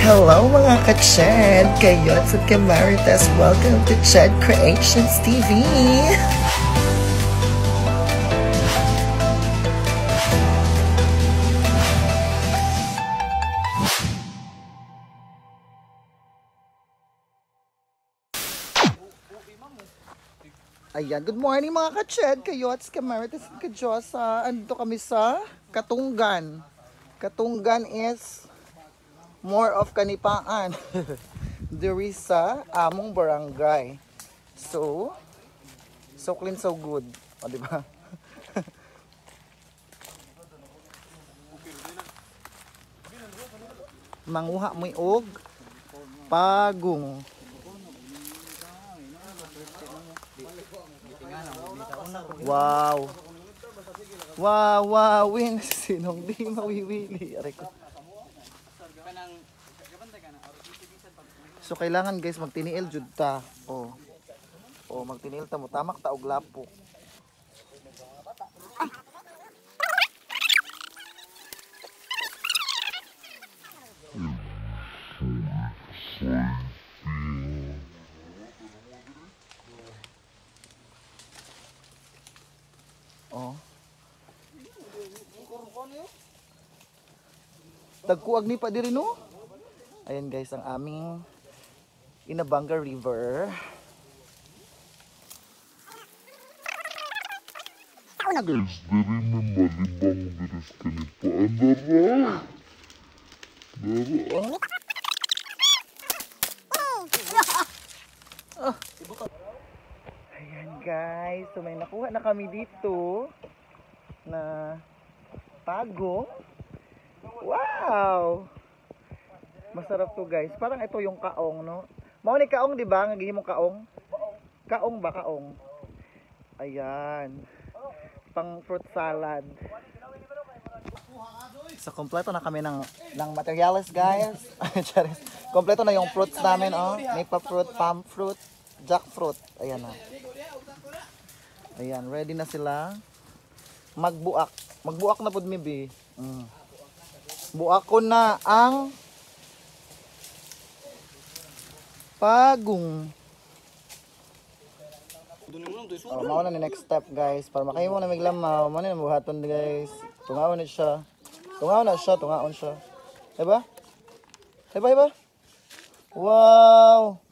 Hello mga ka-Ched, Kayots at Kamarites. Welcome to Ched Creations TV. Ayan, good morning mga ka-Ched, Kayots, Kamarites at Kadyosa. Andito kami sa Katunggan. Katunggan is more of Kanipaan. Diri sa among barangay. So clean, so good. O, diba? Manguha mo og pagong. Wow. Wow, win. Sinong di mawiwili. Aray ko. So kailangan guys magtiniil jud ta. Magtiniil ta mo tamak ta og lapok. Tagkuag ni pa diri no. Ayan guys ang aming Inabanga River. Guys, diri may malibang biris Kanipaan. Ayan guys, so may nakuha na kami dito na pagong. Wow! Masarap to guys. Parang ito yung kaong, no? Mao ni kaong, di ba? Nga mong kaong? Kaong ba kaong? Ayan. Pang fruit salad. So kompleto na kami ng materials guys. Kompleto na yung fruits namin, oh. Maple fruit, palm fruit, jackfruit. Ayan na. Ayan, ready na sila. Magbuak. Magbuak na pud mi bi. Buak ko na ang pagong. Mao na ni next step guys. Para makahimo na miglamaw. Mao na buhaton guys. Tungaon na siya. Tungaon siya. Diba? Diba? Wow!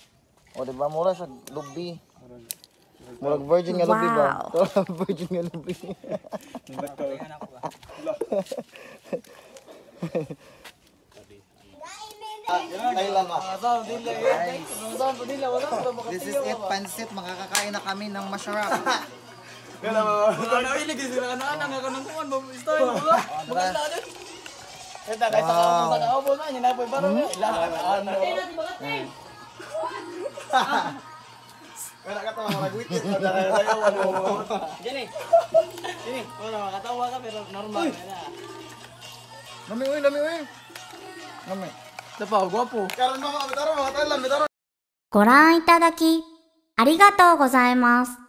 O diba? Mura siya lubi. Murag virgin nga lubi ba? Virgin nga lubi. This is it, pansit. Makakakain na kami ng masarap. Lami. ご覧いただきありがとうございます。